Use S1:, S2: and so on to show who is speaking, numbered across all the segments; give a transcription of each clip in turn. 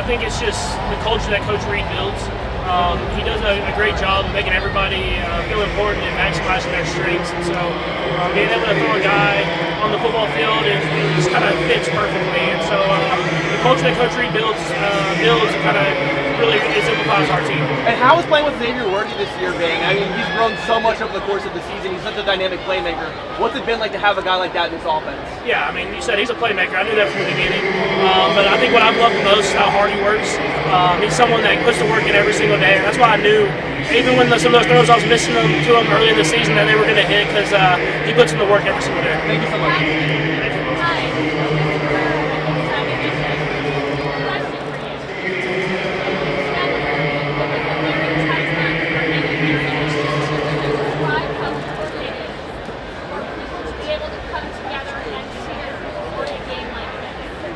S1: I think it's just the culture that Coach Reed builds. He does a great job of making everybody feel important and maximizing their strengths. And so being able to throw a guy on the football field, it just kind of fits perfectly. And so the culture that Coach Reed builds kind of really exemplifies our team.
S2: And how is playing with Xavier Worthy this year, Bang? I mean, he's grown so much over the course of the season. He's such a dynamic playmaker. What's it been like to have a guy like that in this offense?
S1: Yeah, I mean, you said he's a playmaker. I knew that from the beginning. But I think what I've loved the most is how hard he works. He's someone that puts the work in every single day. And that's why I knew, even when some of those throws I was missing to him early in the season, that they were going to hit because he puts in the work every single day.
S2: Thank you so much.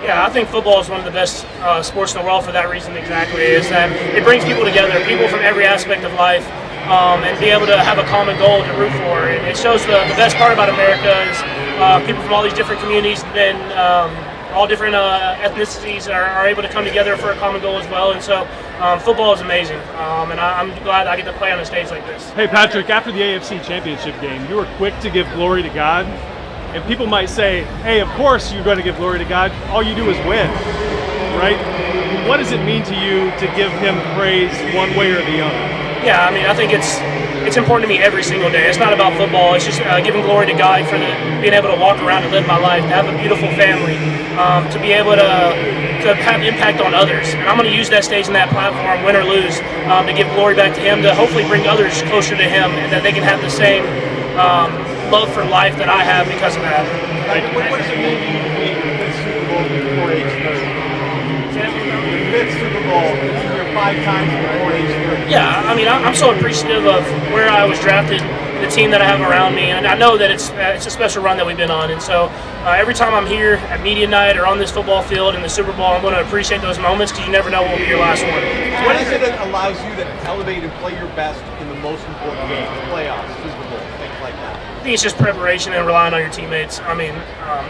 S1: Yeah, I think football is one of the best sports in the world for that reason exactly, is that it brings people together, people from every aspect of life, and be able to have a common goal to root for. And it shows the best part about America is people from all these different communities and all different ethnicities are able to come together for a common goal as well. And so football is amazing, and I'm glad I get to play on a stage like this.
S3: Hey Patrick, after the AFC Championship game, you were quick to give glory to God. And people might say, hey, of course you're going to give glory to God. All you do is win, right? What does it mean to you to give him praise one way or the other?
S1: Yeah, I mean, I think it's important to me every single day. It's not about football. It's just giving glory to God for being able to walk around and live my life, to have a beautiful family, to be able to have impact on others. And I'm going to use that stage and that platform, win or lose, to give glory back to him, to hopefully bring others closer to him, and that they can have the same love for life that I have because of that.
S4: What does it mean to you to be the fifth Super Bowl before age 30? The fifth Super Bowl, you're 5 times before age 30.
S1: Yeah, I mean, I'm so appreciative of where I was drafted, the team that I have around me, and I know that it's a special run that we've been on. And so every time I'm here at media night or on this football field in the Super Bowl, I'm going to appreciate those moments because you never know what will be your last one.
S4: What is it that allows you to elevate and play your best in the most important games, playoffs, Super Bowl, things like that?
S1: I think it's just preparation and relying on your teammates. I mean,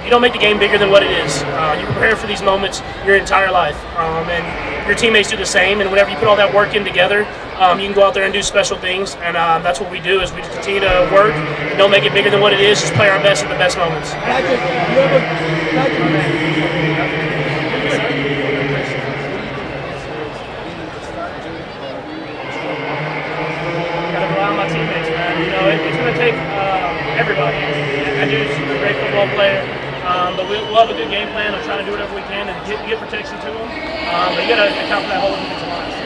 S1: you don't make the game bigger than what it is. You prepare for these moments your entire life, and your teammates do the same. And whenever you put all that work in together, you can go out there and do special things. And that's what we do, is we just continue to work and don't make it bigger than what it is. Just play our best at the best moments.
S5: Patrick, you have
S1: Gotta rely on my teammates, man. You know, it's going to take everybody. I do a great football player, but we'll have a good game plan. I'll try to do whatever we can and get protection to them. But you got to account for that whole defensive line.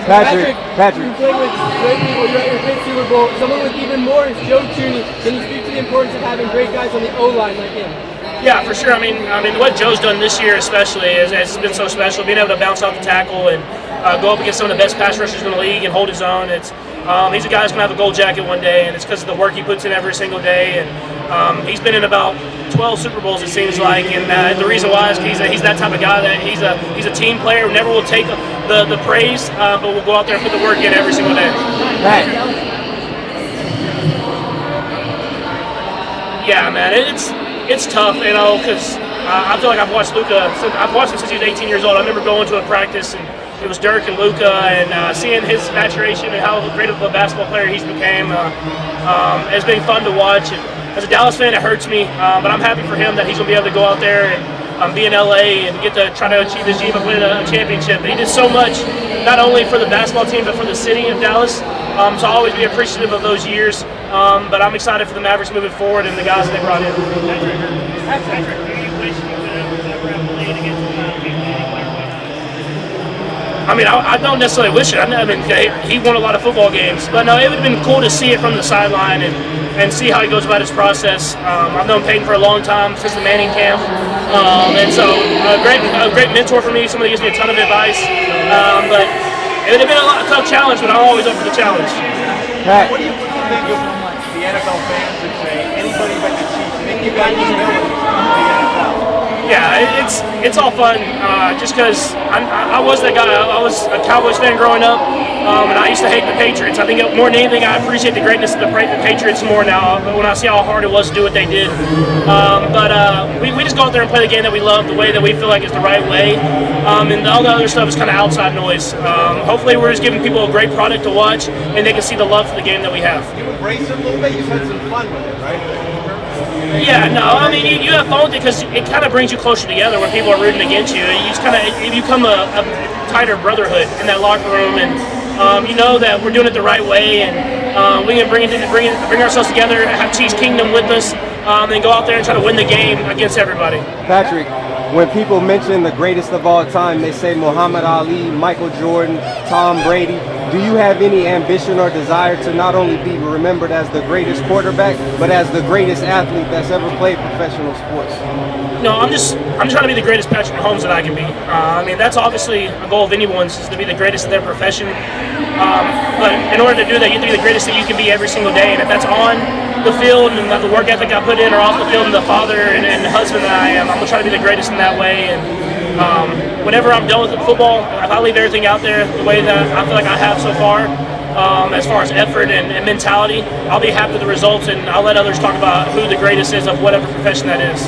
S5: Patrick, you played with great people. You're at your fifth Super Bowl. Someone with even more is Joe Tooney. Can you speak to the importance of having great guys on the O-line like him?
S1: Yeah, for sure. I mean, what Joe's done this year especially has been so special. Being able to bounce off the tackle and go up against some of the best pass rushers in the league and hold his own. He's a guy who's going to have a gold jacket one day, and it's because of the work he puts in every single day. And he's been in about 12 Super Bowls, it seems like, and the reason why is he's that type of guy that he's a team player who never will take the praise, but will go out there and put the work in every single day.
S5: Right.
S1: Yeah, man, it's tough, you know, because I feel like I've watched Luka. I've watched him since he was 18 years old. I remember going to a practice and it was Dirk and Luka, and seeing his maturation and how great of a basketball player he's became. It's been fun to watch. And as a Dallas fan, it hurts me, but I'm happy for him that he's going to be able to go out there and be in LA and get to try to achieve his dream of winning a championship. But he did so much, not only for the basketball team, but for the city of Dallas. So I'll always be appreciative of those years. But I'm excited for the Mavericks moving forward and the guys that they brought in. Patrick, do you wish you would have ever played against the final team? I mean, I don't necessarily wish it. I mean, he won a lot of football games, but no, it would have been cool to see it from the sideline and see how he goes about his process. I've known Peyton for a long time, since the Manning camp, and so a great mentor for me. Somebody gives me a ton of advice, but it would have been a tough challenge, but I'm always up for the challenge.
S4: Right. What do you think of the NFL fans that say anybody but the Chiefs? Think you got humility in the NFL?
S1: Yeah, it's all fun. Just because I was that guy. I was a Cowboys fan growing up, and I used to hate the Patriots. I think more than anything, I appreciate the greatness of the Patriots more now. But when I see how hard it was to do what they did, we just go out there and play the game that we love, the way that we feel like is the right way, and all the other stuff is kind of outside noise. Hopefully, we're just giving people a great product to watch, and they can see the love for the game that we have.
S4: You embrace it a little bit. You've had some fun with it, right?
S1: Yeah, no, I mean you have fun with it because it kind of brings you closer together when people are rooting against you. You just you become a tighter brotherhood in that locker room, and you know that we're doing it the right way, and we can bring ourselves together, have Chiefs Kingdom with us, and go out there and try to win the game against everybody.
S6: Patrick, when people mention the greatest of all time, they say Muhammad Ali, Michael Jordan, Tom Brady. Do you have any ambition or desire to not only be remembered as the greatest quarterback, but as the greatest athlete that's ever played professional sports?
S1: No, I'm just trying to be the greatest Patrick Mahomes that I can be. I mean, that's obviously a goal of anyone's, is to be the greatest in their profession. But in order to do that, you have to be the greatest that you can be every single day. And if that's on the field and the work ethic I put in, or off the field and the father and husband that I am, I'm gonna try to be the greatest in that way. And whenever I'm done with football, if I leave everything out there the way that I feel like I have so far, as far as effort and mentality, I'll be happy with the results, and I'll let others talk about who the greatest is of whatever profession that is.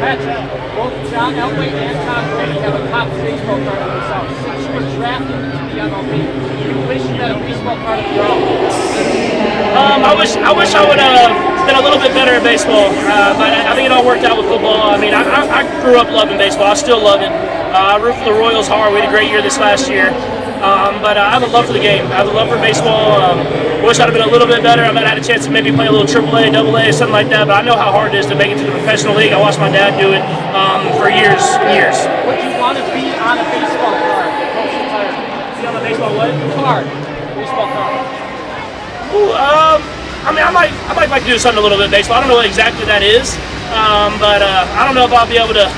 S7: Patrick, both John Elway and Tom Brady have a top baseball card on themselves. Since you were drafted to the MLB, you wish you had a baseball card of your own.
S1: I wish I would have been a little bit better at baseball, but I think it all worked out with football. I mean, I grew up loving baseball. I still love it. I root for the Royals hard. We had a great year this last year. But I have a love for the game. I have a love for baseball. Wish I'd have been a little bit better. I might have had a chance to maybe play a little AAA, AA, something like that. But I know how hard it is to make it to the professional league. I watched my dad do it for years and years.
S7: Would you want to be on a baseball card?
S1: See on the baseball what?
S7: Card. Baseball card.
S1: Ooh, I mean, I might like to do something a little bit baseball. I don't know what exactly that is, but I don't know if I'll be able to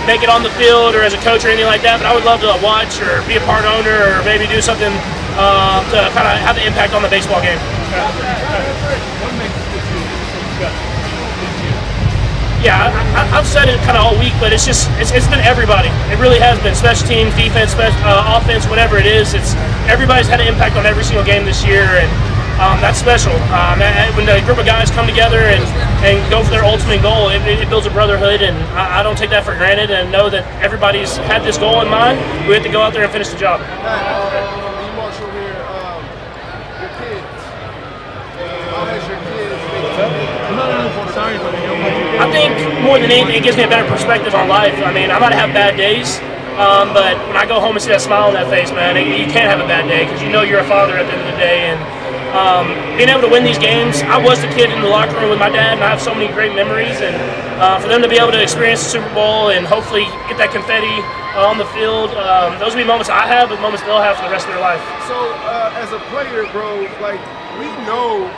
S1: make it on the field or as a coach or anything like that, but I would love to watch or be a part owner or maybe do something to kind of have an impact on the baseball game. Yeah, I've said it kind of all week, but it's been everybody. It really has been special teams, defense, offense, whatever it is. Everybody's had an impact on every single game this year, and that's special. When a group of guys come together and go for their ultimate goal, it builds a brotherhood, and I don't take that for granted, and know that everybody's had this goal in mind. We have to go out there and finish the job.
S8: You watch over here, your kids. How has your kids
S1: I think more than anything, it gives me a better perspective on life. I mean, I might have bad days, but when I go home and see that smile on that face, man, you can't have a bad day because you know you're a father at the end of the day. And being able to win these games, I was the kid in the locker room with my dad, and I have so many great memories. And for them to be able to experience the Super Bowl and hopefully get that confetti on the field, those will be moments I have, but moments they'll have for the rest of their life.
S8: So, as a player, bro, like, we know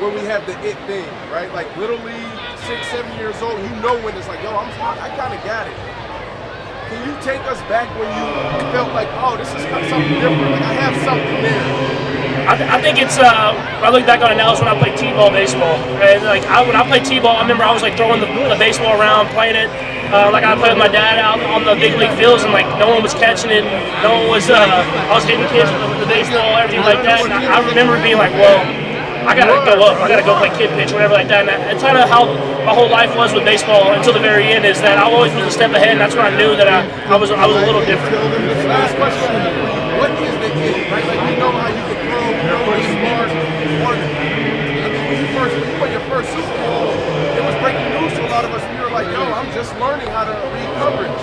S8: when we have the it thing, right? Like, Little League, 6, 7 years old, you know when it's like, yo, I kind of got it. Can you take us back when you felt like, oh, this is something different? Like, I have something there.
S1: I think it's. I look back on it now is when I played t-ball baseball. Right? Like when I played t-ball, I remember I was like throwing the baseball around, playing it. Like I played with my dad out on the big league fields, and like no one was catching it. No one was. I was hitting kids with the baseball, everything like that. And I remember being like, well, I gotta go up. I gotta go play kid pitch, whatever like that. And it's kind of how my whole life was with baseball until the very end. Is that I always was a step ahead, and that's when I knew that I was a little different.
S8: Last question: what is the it? Right? Like, we know how you can throw, you know you're smart. I mean, when you won your first Super Bowl, it was breaking news to a lot of us. We were like, yo, I'm just learning how to read coverage.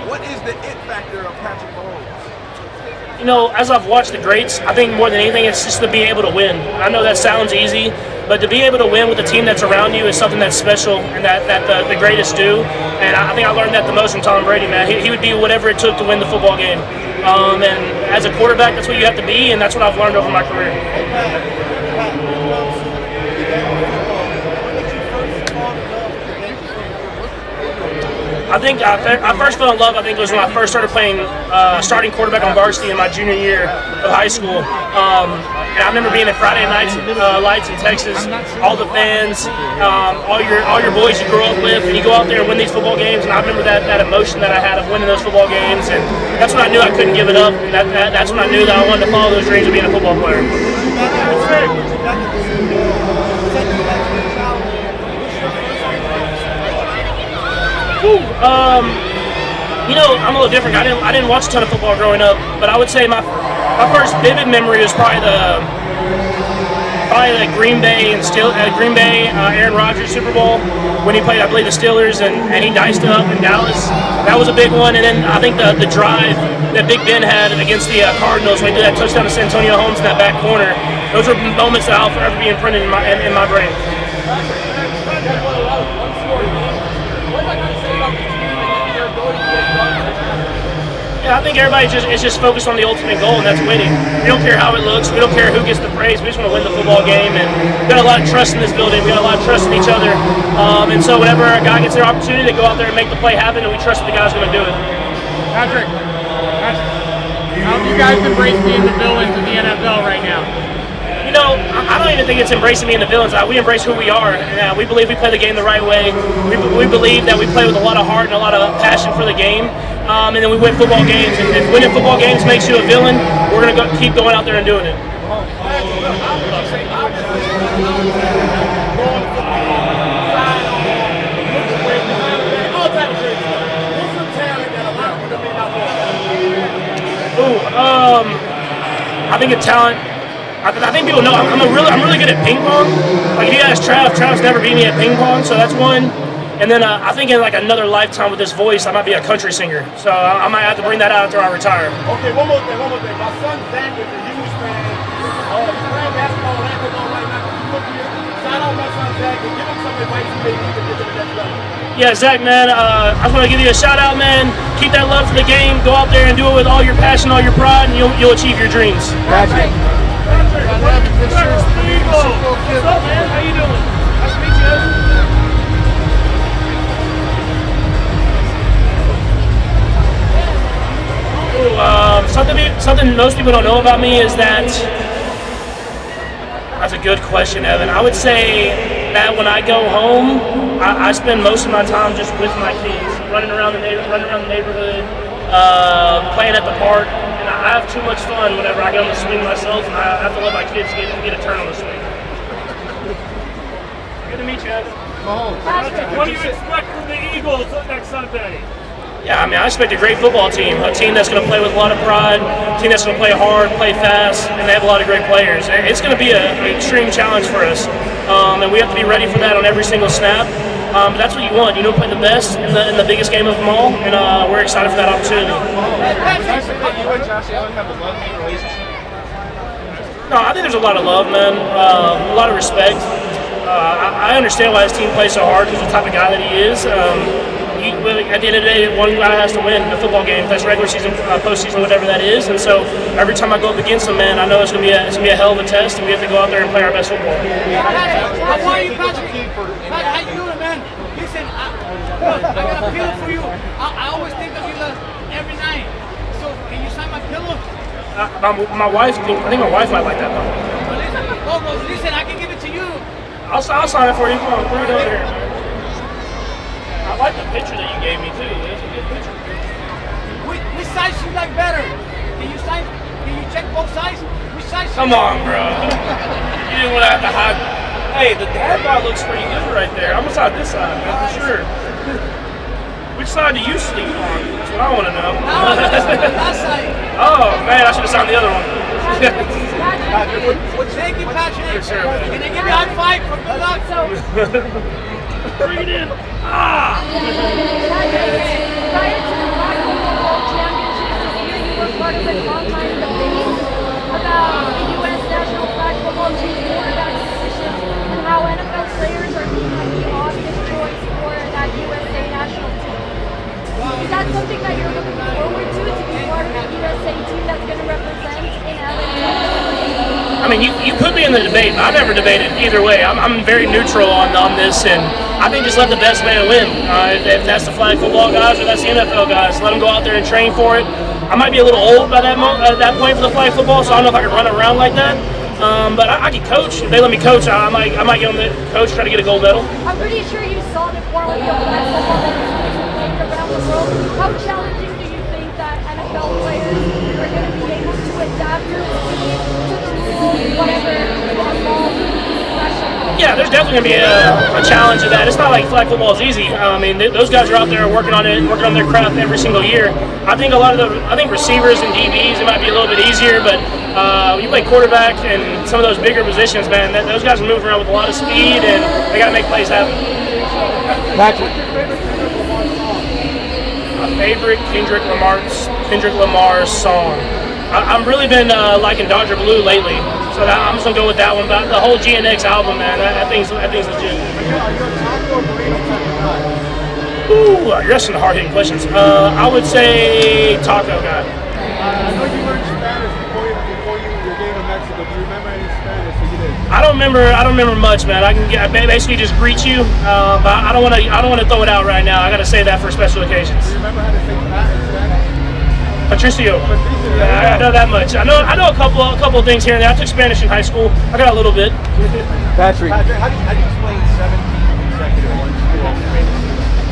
S8: What is the it factor of Patrick Mahomes?
S1: You know, as I've watched the greats, I think more than anything, it's just to be able to win. I know that sounds easy, but to be able to win with the team that's around you is something that's special and that the greatest do. And I think I learned that the most from Tom Brady, man. He would do whatever it took to win the football game. And as a quarterback, that's what you have to be, and that's what I've learned over my career. I think I first fell in love. I think it was when I first started playing starting quarterback on varsity in my junior year of high school. And I remember being at Friday nights lights in Texas. All the fans, all your boys you grew up with, and you go out there and win these football games. And I remember that emotion that I had of winning those football games, and that's when I knew I couldn't give it up. And that's when I knew that I wanted to follow those dreams of being a football player. You know, I'm a little different. I didn't watch a ton of football growing up, but I would say my first vivid memory was probably the Green Bay Aaron Rodgers Super Bowl when he played, I believe, the Steelers and he diced up in Dallas. That was a big one. And then I think the drive that Big Ben had against the Cardinals when he did that touchdown to Santonio Holmes in that back corner. Those were moments that I'll forever be imprinted in my brain. Yeah, I think everybody is just focused on the ultimate goal, and that's winning. We don't care how it looks. We don't care who gets the praise. We just want to win the football game, and we got a lot of trust in this building. We got a lot of trust in each other, and so whenever a guy gets their opportunity, they go out there and make the play happen, and we trust that the guy's going to do it.
S7: Patrick, how have you guys embraced being the villains of the NFL right now?
S1: You know, I don't even think it's embracing me and the villains. We embrace who we are. And, we believe we play the game the right way. We believe that we play with a lot of heart and a lot of passion for the game. And then we win football games. And if winning football games makes you a villain, we're going to keep going out there and doing it. I think a talent. I think people know I'm really good at ping pong. Like if you guys Travis never beat me at ping pong, so that's one. And then I think in like another lifetime with this voice, I might be a country singer. So I might have to bring that out after I retire.
S8: Okay, one more thing. My son Zach is a huge fan. He's playing basketball and football right now. Shout out my son Zach and give him some advice he may need to get to the next level.
S1: Yeah, Zach, man, I just want to give you a shout out, man. Keep that love for the game. Go out there and do it with all your passion, all your pride, and you'll achieve your dreams.
S6: Patrick.
S1: What's up, man? How you doing? Nice to meet you. Something most people don't know about me is that. That's a good question, Evan. I would say that when I go home, I spend most of my time just with my kids, running around the neighborhood, playing at the park. And I have too much fun whenever I get on the swing myself, and I have to let my kids get a turn on the swing. Good to meet you, Evan.
S3: What do you expect from the Eagles next Sunday?
S1: Yeah, I mean, I expect a great football team, a team that's going to play with a lot of pride, a team that's going to play hard, play fast, and they have a lot of great players. It's going to be an extreme challenge for us, and we have to be ready for that on every single snap. But that's what you want. You know, play the best in the biggest game of them all, and we're excited for that opportunity. No, I think there's a lot of love, man, a lot of respect. I understand why his team plays so hard because of the type of guy that he is. At the end of the day, one guy has to win the football game. That's regular season, postseason, whatever that is. And so every time I go up against him, man, I know it's gonna be a hell of a test, and we have to go out there and play our best football.
S7: How are you, Patrick? How you doing, man? Listen, I got a pillow for you. I always think of you every night. So can you sign my pillow?
S1: My wife, I think my wife might like that one.
S7: Well, listen, I can give it to you.
S1: I'll sign it for you. Come on, bring it over here. I like the picture that you gave me too. It's a good picture.
S7: Which size you like better? Can you check both sides? Which size?
S1: Come on, bro. You didn't want to have to hide. Hey, the dad bod looks pretty good right there. I'm gonna side this side, man, for sure. Which side do you sleep on? That's what I want to know.
S7: That side.
S1: Oh man, I should have signed the other one.
S7: Thank you, Patrick.
S1: Yes, sir, man.
S7: Can I give you a high five for good luck?
S1: Bring it in.
S9: Prior to the Football Championship this year, you were part of an online debate about the U.S. national flag football team quarterback position and how NFL players are being the obvious choice for that USA national team. Is that something that you're looking forward to be part of the USA team that's going to represent in LA?
S1: I mean, you put me in the debate. I never debated either way. I'm very neutral on this, and I think just let the best man win. If that's the flag football guys or that's the NFL guys, let them go out there and train for it. I might be a little old by at that point for the flag football, so I don't know if I can run around like that. But I can coach. If they let me coach, I might get on the coach, try to get a gold medal.
S9: I'm pretty sure you saw the quality of flag football that is playing around the world. How challenging do you think that NFL players are going to be able to adapt to the speed, to the rules, whatever involves pressure?
S1: Yeah, there's definitely going to be a challenge of that. It's not like flag football is easy. I mean, those guys are out there working on it, working on their craft every single year. I think I think receivers and DBs, it might be a little bit easier, but when you play quarterback and some of those bigger positions, man, those guys are moving around with a lot of speed, and they got to make plays happen.
S6: Patrick.
S1: My favorite Kendrick Lamar's song. I've really been liking Dodger Blue lately, so I'm just gonna go with that one. But the whole GNX album, man, that thing's legit. Ooh, you're asking hard-hitting questions. I would say taco guy.
S4: I know you learned Spanish before your game in Mexico. Do you remember any Spanish that you did?
S1: I don't remember much, man. I can basically just greet you, but I don't want to throw it out right now. I got to say that for special occasions.
S4: Do you remember how to say that in Spanish?
S1: Patricio. I know that much. I know a couple of things here and there. I took Spanish in high school. I got a little bit.
S6: Patrick,
S4: how do you explain 17 consecutive one-score wins?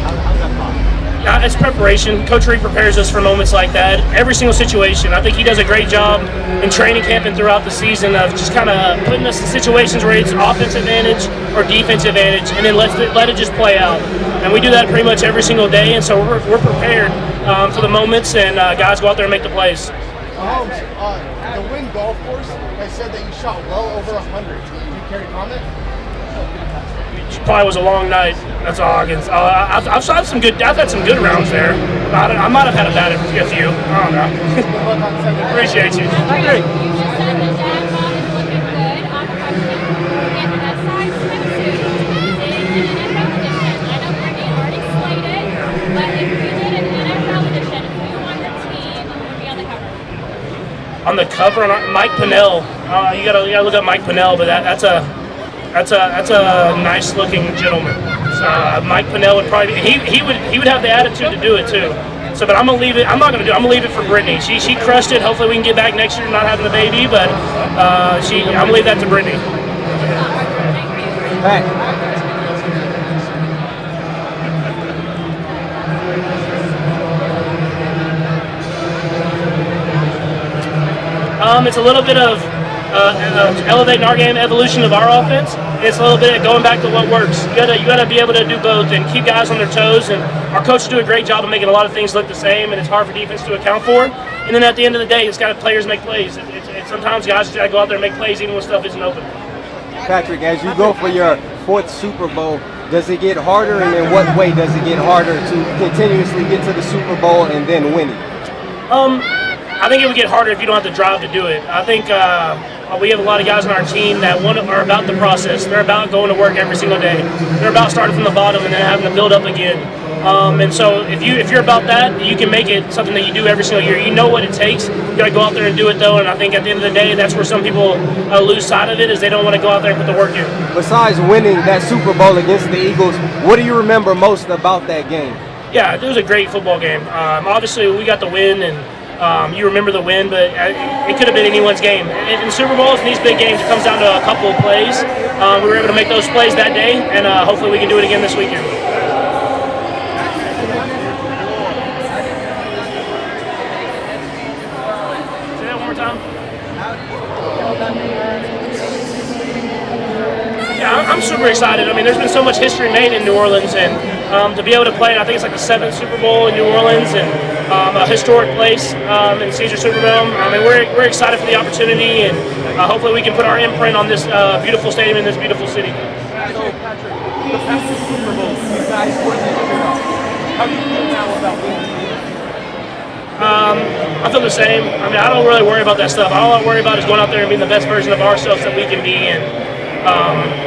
S4: How's that possible?
S1: It's preparation. Coach Reed prepares us for moments like that. Every single situation. I think he does a great job in training camp and throughout the season of just kind of putting us in situations where it's offensive advantage or defensive advantage, and then let it just play out. And we do that pretty much every single day, and so we're prepared for the moments, and guys go out there and make the plays.
S8: Mahomes, the Wynn Golf Course has said that you shot well over 100. Do you care to comment?
S1: It probably was a long night. That's all I can say. I've had some good rounds there. I might have had a bad a few. I don't know. Appreciate you.
S9: You just said the dad bod is looking good on the freshman in that size swimsuit. Did an NFL edition. I know Brittany already slayed it, but if we did an NFL edition, who on the team would be on the cover?
S1: On the cover, Mike Pinnell. You gotta look up Mike Pinnell, but that's a nice looking gentleman. So Mike Pinnell would probably he would have the attitude to do it too. So, but I'm gonna leave it. I'm gonna leave it for Brittany. She crushed it. Hopefully we can get back next year not having a baby, but I'm gonna leave that to Brittany.
S6: Pat.
S1: It's a little bit of elevating our game, evolution of our offense. It's a little bit of going back to what works. You gotta be able to do both and keep guys on their toes. And our coaches do a great job of making a lot of things look the same, and it's hard for defense to account for. And then at the end of the day, it's got players make plays. It's sometimes guys just gotta go out there and make plays even when stuff isn't open.
S6: Patrick, as you go for your 4th Super Bowl, does it get harder, and in what way does it get harder to continuously get to the Super Bowl and then win it?
S1: I think it would get harder if you don't have the drive to do it. I think we have a lot of guys on our team that are about the process. They're about going to work every single day. They're about starting from the bottom and then having to build up again. And so if you're about that, you can make it something that you do every single year. You know what it takes. You got to go out there and do it, though. And I think at the end of the day, that's where some people lose sight of it, is they don't want to go out there and put the work in.
S6: Besides winning that Super Bowl against the Eagles, what do you remember most about that game?
S1: Yeah, it was a great football game. Obviously, we got the win, and you remember the win, but it could have been anyone's game. In Super Bowls, in these big games, it comes down to a couple of plays. We were able to make those plays that day, and hopefully we can do it again this weekend. Say that one more time. Yeah, I'm super excited. I mean, there's been so much history made in New Orleans, and to be able to play, I think it's like the 7th Super Bowl in New Orleans, and a historic place in Caesar Superdome. I mean, we're excited for the opportunity, and hopefully we can put our imprint on this beautiful stadium in this beautiful city.
S2: So, Patrick, the past Super Bowl, you guys were the underdog. How do you feel now about winning?
S1: I feel the same. I mean, I don't really worry about that stuff. All I worry about is going out there and being the best version of ourselves that we can be. And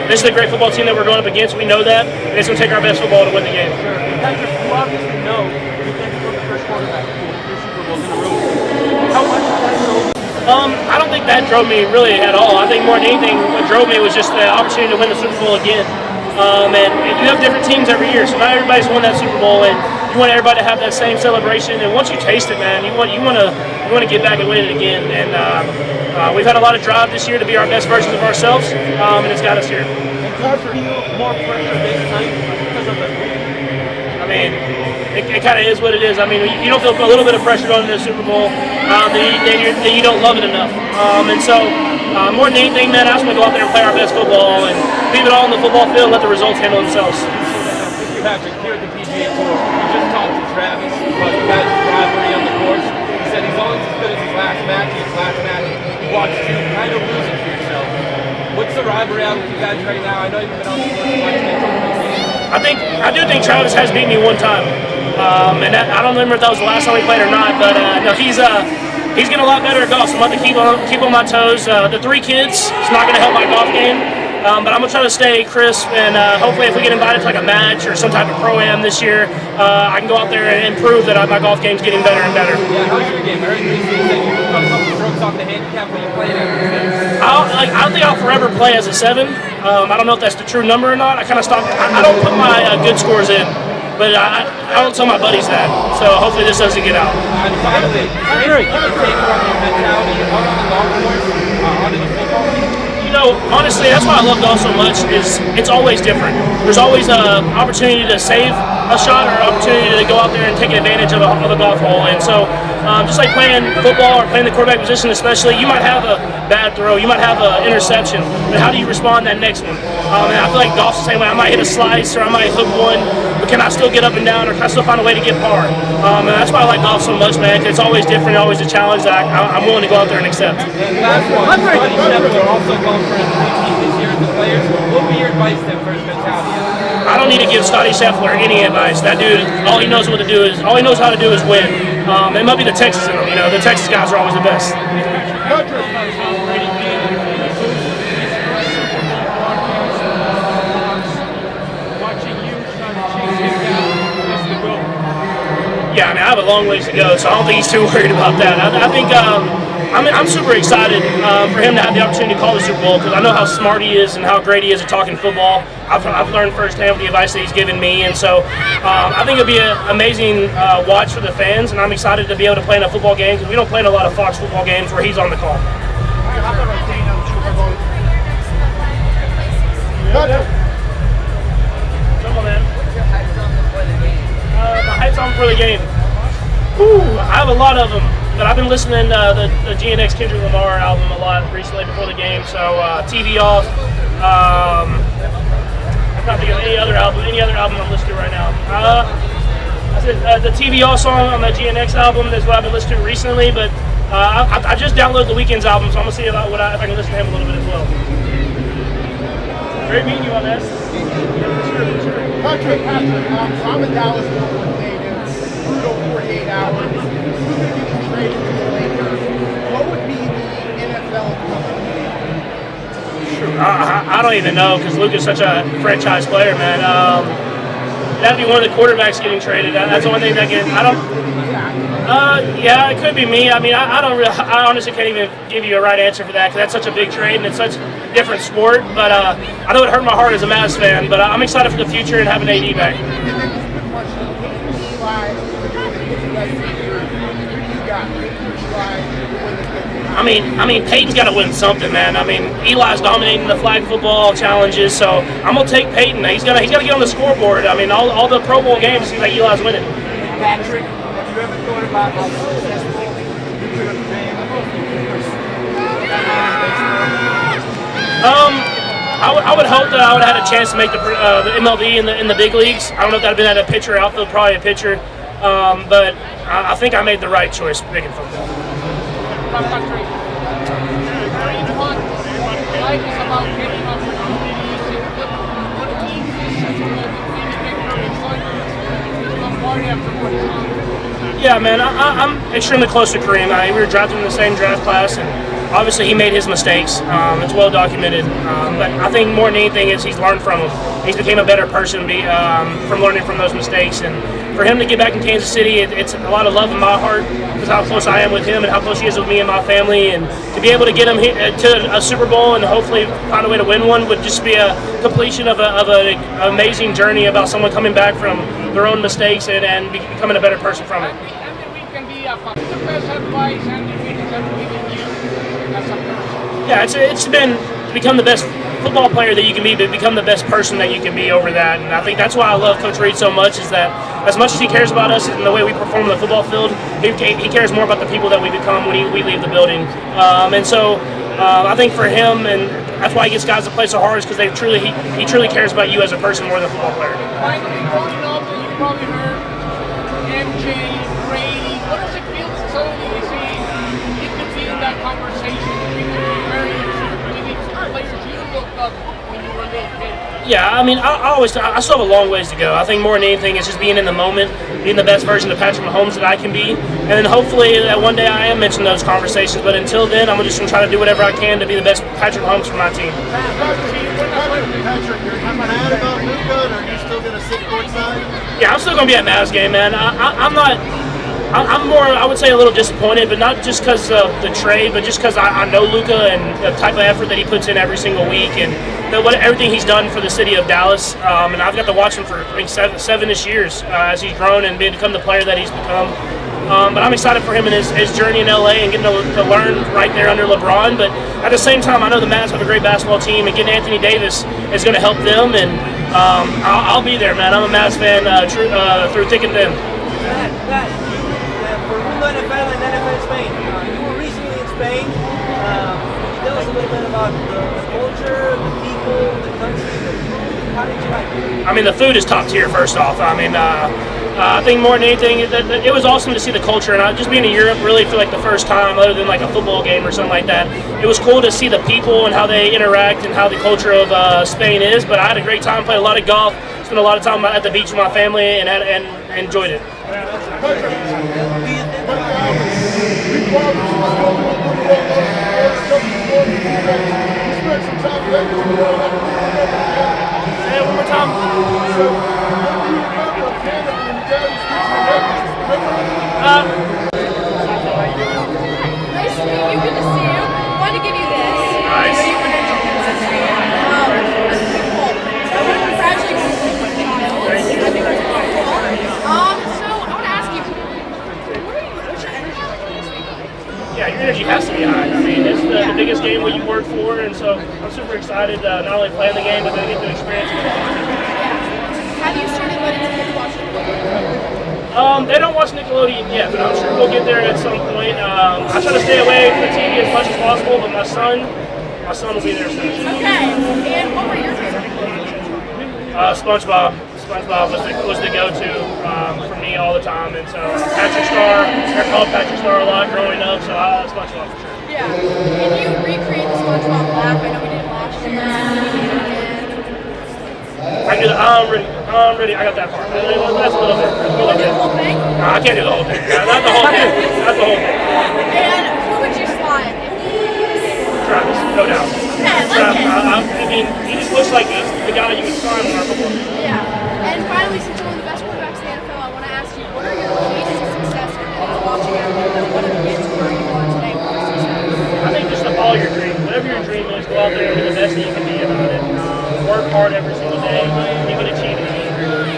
S1: this is a great football team that we're going up against. We know that. And it's going to take our best football to win the game.
S2: Patrick, you obviously know you can't become the first quarterback to win 3 Super Bowls in a row. How much did that drove?
S1: I don't think that drove me really at all. I think more than anything, what drove me was just the opportunity to win the Super Bowl again. And you have different teams every year, so not everybody's won that Super Bowl, and you want everybody to have that same celebration. And once you taste it, man, you want to get back and win it again. And we've had a lot of drive this year to be our best versions of ourselves, and it's got us here.
S2: Does it feel more pressure this time because of the?
S1: I mean, it kind of is what it is. I mean, you don't feel a little bit of pressure going into the Super Bowl, then you don't love it enough. And so, more than anything, man, I just want to go out there and play our best football and leave it all on the football field and let the results handle themselves.
S2: Patrick, here at the PGA Tour, we just talked to Travis about you guys' rivalry on the course. He said he's always as good as his last match. He watched you kind of lose it for yourself. What's the rivalry out with you guys right now? I know you've been on the course watching it.
S1: I do think Travis has beat me one time, and I don't remember if that was the last time we played or not. But no, he's getting a lot better at golf. So I'm going to keep on my toes. The 3 kids, it's not going to help my golf game. But I'm going to try to stay crisp, and hopefully if we get invited to like a match or some type of pro-am this year, I can go out there and prove that my golf game's getting better and better.
S2: Yeah, how's your game? I heard you say you got a couple strokes off the handicap when you played it.
S1: I don't think I'll forever play as a 7. I don't know if that's the true number or not. I kind of stopped. I don't put my good scores in, but I don't tell my buddies that. So hopefully this doesn't get out.
S2: And finally, Henry, you take from your mentality on the golf course onto the football field?
S1: You know, honestly, that's why I love golf so much. Is it's always different. There's always an opportunity to save a shot or an opportunity to go out there and take advantage of a golf hole. And so, just like playing football or playing the quarterback position, especially, you might have a bad throw, you might have an interception, but how do you respond that next one? And I feel like golf's the same way. I might hit a slice or I might hook one, but can I still get up and down, or can I still find a way to get par? And that's why I like golf so much, man. It's always different, always a challenge that I'm willing to go out there and accept.
S2: And last one, Scotty Scheffler also going for his repeat this year with the players. What would be your advice to him for his mentality?
S1: I don't need to give Scotty Scheffler any advice. That dude, all he knows how to do is win. It might be the Texas in him, you know. The Texas guys are always the best. Yeah, I mean, I have a long ways to go, so I don't think he's too worried about that. I think I'm super excited for him to have the opportunity to call the Super Bowl, because I know how smart he is and how great he is at talking football. I've learned firsthand with the advice that he's given me, and so I think it'll be an amazing watch for the fans, and I'm excited to be able to play in a football game, because we don't play in a lot of Fox football games where he's on the call. Come on, man. My hype song for the game. I have a lot of them, but I've been listening to the GNX Kendrick Lamar album a lot recently before the game. So TV Off. I can't think of any other album I'm listening to right now. I said the TV Off song on the GNX album is what I've been listening to recently, but I just downloaded the Weeknd's album, so I'm gonna see if I can listen to him a little bit as well. Great meeting you on this.
S8: Patrick, so I'm a Dallas native, brutal 48 hours. Who's going to get traded to the Lakers? What would be the NFL equivalent?
S1: I don't even know, because Luke is such a franchise player, man. That'd be one of the quarterbacks getting traded. That's the only thing that yeah, it could be me. I mean, I honestly can't even give you a right answer for that, because that's such a big trade and it's such a different sport. But I know it hurt my heart as a Mavs fan, but I'm excited for the future and having AD back. I mean, Peyton's got to win something, man. I mean, Eli's dominating the flag football challenges, so I'm gonna take Peyton. He's gotta get on the scoreboard. I mean, all the Pro Bowl games seems like Eli's winning.
S4: Patrick, have you ever thought about how successful you could have been?
S1: I would hope that I would have had a chance to make the MLB in the big leagues. I don't know if that would have been at a pitcher outfield, probably a pitcher, but I think I made the right choice picking football. Yeah, man, I'm extremely close to Kareem. We were drafted in the same draft class, and obviously he made his mistakes. It's well documented. But I think more than anything is he's learned from them. He's became a better person from learning from those mistakes. And for him to get back in Kansas City, it's a lot of love in my heart because how close I am with him and how close he is with me and my family, and to be able to get him to a Super Bowl and hopefully find a way to win one would just be a completion of an amazing journey about someone coming back from their own mistakes and becoming a better person from it. Yeah, it's been to become the best football player that you can be, but become the best person that you can be over that. And I think that's why I love Coach Reed so much, is that as much as he cares about us and the way we perform on the football field, he cares more about the people that we become when we leave the building. And so I think for him, and that's why he gets guys to play so hard, is because he truly cares about you as a person more than a football player.
S7: Finally, growing up, you probably heard MJ, Brady. What does it feel so easy? You can feel that conversation. Very players you looked up when you were a little kid.
S1: Yeah, I mean, I still have a long ways to go. I think more than anything, it's just being in the moment, being the best version of Patrick Mahomes that I can be, and then hopefully that one day I am mentioning those conversations. But until then, I'm just going to try to do whatever I can to be the best Patrick Mahomes for my team.
S8: Patrick, you're mad about Luka, or are you still going to sit courtside?
S1: Yeah, I'm still going to be at Mavs game, man. I'm more, I would say, a little disappointed, but not just because of the trade, but just because I know Luka and the type of effort that he puts in every single week, and everything he's done for the city of Dallas. And I've got to watch him for, I think, seven-ish years as he's grown and become the player that he's become. But I'm excited for him in his journey in LA and getting to learn right there under LeBron. But at the same time, I know the Mavs have a great basketball team, and getting Anthony Davis is going to help them. And I'll be there, man. I'm a Mavs fan through thick and thin.
S10: For Mundo NFL and NFL Spain, you were recently in Spain. Can you tell us a little bit about the culture, the people, the country, the food? How did you like it?
S1: I mean, the food is top tier, first off. I mean, I think more than anything, it was awesome to see the culture. And just being in Europe really for like the first time, other than like a football game or something like that, it was cool to see the people and how they interact and how the culture of Spain is. But I had a great time, played a lot of golf, spent a lot of time at the beach with my family, and enjoyed it. Say it one more time.
S9: Nice to meet you. Good to see you. Wanted to give you this.
S1: Nice.
S9: I want to congratulate you on the child. I think it's pretty cool. So I want to ask you, what's your energy like this week?
S1: Yeah, your energy has to be high. I mean, it's the biggest game what you work for, and so I'm super excited not only playing the game, but then get to experience it.
S9: Have you started letting your kids watch Nickelodeon?
S1: They don't watch Nickelodeon yet, but I'm sure we'll get there at some point. I try to stay away from the TV as much as possible, but my son will be there soon.
S9: Okay, and what were your favorite Nickelodeon?
S1: SpongeBob. SpongeBob was the go-to for me all the time, and so Patrick Star. I called Patrick Star a lot growing up, so SpongeBob for sure.
S9: Yeah. Can you recreate the SpongeBob laugh? I know we did it last year.
S1: I can do I'm ready. I got that part. That's a little bit.
S9: Can you do the whole thing?
S1: No, I can't do the whole thing. Not the whole thing. Not the whole thing.
S9: And who would you slide?
S1: Travis, no doubt.
S9: Okay, I like it.
S1: I mean, he just looks like the guy you would sign on our football team.
S9: Yeah. And finally, since you're one of the best quarterbacks in the NFL, I want to ask you, what are your keys to success when it comes to watching everything? What have you to where you are today for success?
S1: I think just to follow your dream. Whatever your dream is, go out there and do the best that you can be about it. Work hard every single day. You can achieve it.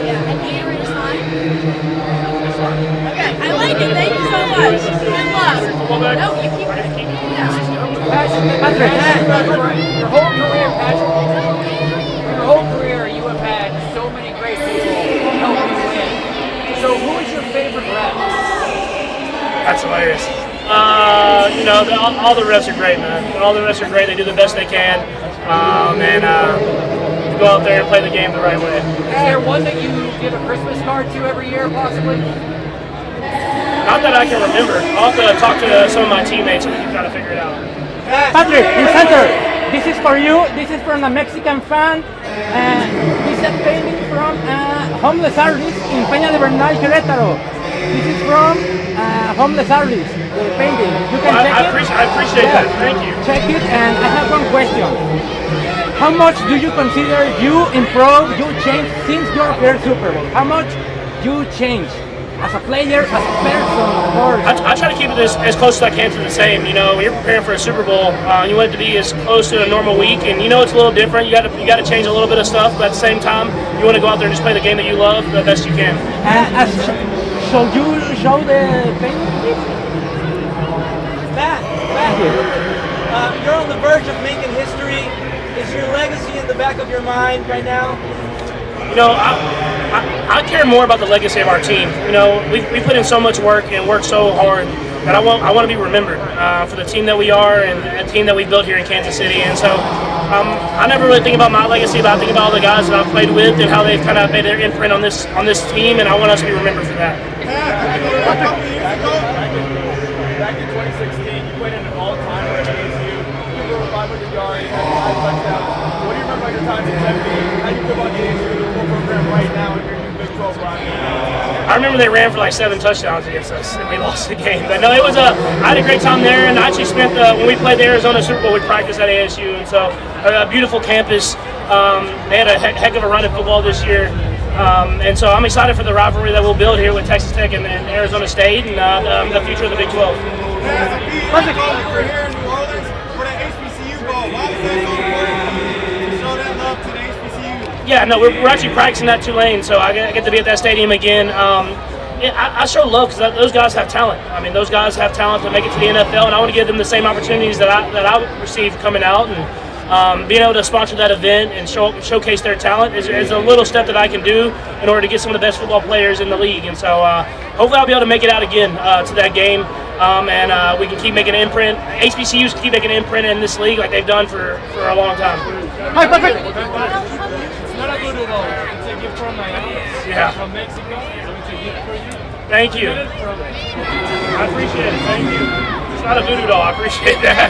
S9: Yeah. And you ready to sign? Okay. I like it. Thank you so much. Good luck. No, you keep it.
S10: Patrick, your whole career, your whole career, you have had so many great people help you win. So, who is your favorite rep?
S1: That's hilarious. All the refs are great, man. All the refs are great. They do the best they can, and go out there and play the game the right way.
S10: Is there one that you give a Christmas card to every year, possibly?
S1: Not that I can remember. I'll have to talk to some of my teammates and we can try to figure it out.
S11: Patrick, in center, this is for you. This is from a Mexican fan. This is a painting from homeless artist in Peña de Bernal, Querétaro. This is from homeless artist, the painting. You can check it.
S1: I appreciate that. Thank you.
S11: Check it, and I have one question. How much do you consider you improved, you changed since your first Super Bowl? How much you change as a player, as a person, of course?
S1: I try to keep it as close as I can to the same. You know, when you're preparing for a Super Bowl, you want it to be as close to a normal week, and you know it's a little different. You got to change a little bit of stuff, but at the same time, you want to go out there and just play the game that you love the best you can.
S11: So you show the penalty?
S5: Matt, you're on the verge of making history. Is your legacy in the back of your mind right now?
S1: You know, I care more about the legacy of our team. You know, we put in so much work and worked so hard that I want to be remembered for the team that we are and the team that we built here in Kansas City. And so I never really think about my legacy, but I think about all the guys that I've played with and how they've kind of made their imprint on this team, and I want us to be remembered for that.
S2: Back in 2016, you went in an all-time at ASU. You were 500 yards, had 5 touchdowns. What do you remember about your time in 17? How do you feel about the ASU football program right now in your new Big 12 run?
S1: I remember they ran for like 7 touchdowns against us, and we lost the game. But no, I had a great time there, and I actually spent when we played the Arizona Super Bowl, we practiced at ASU, and so a beautiful campus. They had a heck of a run in football this year. And so I'm excited for the rivalry that we'll build here with Texas Tech and Arizona State and the future of the Big 12.
S8: Patrick, we're here in New Orleans for the HBCU Bowl. Why was that so important to show that love to the HBCU?
S1: Yeah, no, we're actually practicing at Tulane, so I get to be at that stadium again. I show love because those guys have talent. I mean, those guys have talent to make it to the NFL, and I want to give them the same opportunities that I received coming out. And being able to sponsor that event and showcase their talent is a little step that I can do in order to get some of the best football players in the league. And so hopefully I'll be able to make it out again to that game, and we can keep making an imprint. HBCUs keep making an imprint in this league like they've done for a long time.
S11: Hi, Patrick.
S2: It's not a good at all. It's a gift from my aunt.
S1: Yeah.
S2: From Mexico. So it's a gift for you.
S1: Thank you. I appreciate it. Thank you. It's not a voodoo doll. I appreciate that.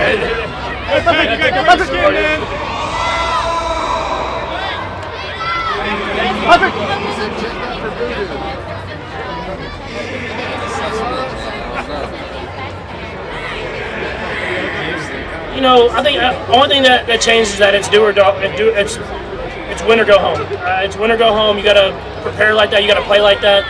S1: You know, I think the only thing that changes is that it's do or don't. It's win or go home. It's win or go home. You got to prepare like that. You got to play like that.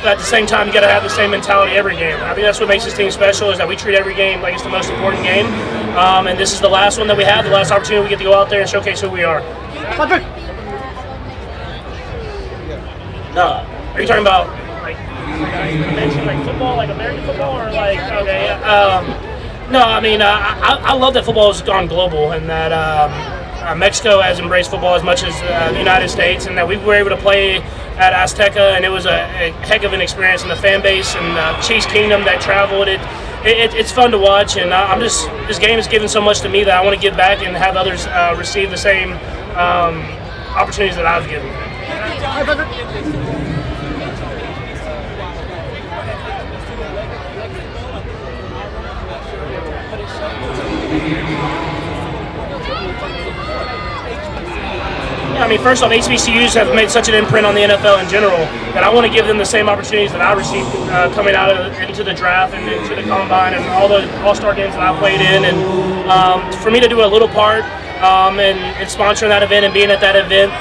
S1: But at the same time, you got to have the same mentality every game. I think that's what makes this team special, is that we treat every game like it's the most important game. And this is the last one that we have, the last opportunity we get to go out there and showcase who we are.
S11: Patrick.
S1: No, are you talking about like football, like American football, or like okay? No, I mean I love that football has gone global, and that Mexico has embraced football as much as the United States, and that we were able to play at Azteca, and it was a heck of an experience, and the fan base and Chiefs Kingdom that traveled. It's fun to watch, and this game has given so much to me that I want to give back and have others receive the same opportunities that I've given. I mean, first off, HBCUs have made such an imprint on the NFL in general that I want to give them the same opportunities that I received coming out into the draft and into the combine and all the all-star games that I played in. And for me to do a little part and sponsoring that event and being at that event,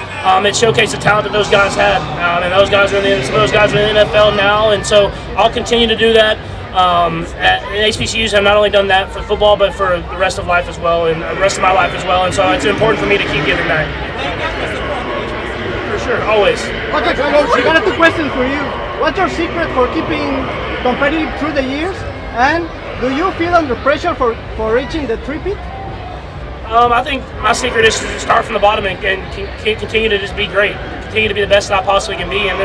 S1: it showcased the talent that those guys had. And those guys are some of those guys are in the NFL now, and so I'll continue to do that. HBCUs have not only done that for football, but for the rest of life as well, and the rest of my life as well. And so it's important for me to keep giving back. For sure, always.
S11: Patrick, I got 2 questions for you. What's your secret for keeping competitive through the years? And do you feel under pressure for reaching the three-peat?
S1: I think my secret is to start from the bottom and continue to just be great. Continue to be the best that I possibly can be. And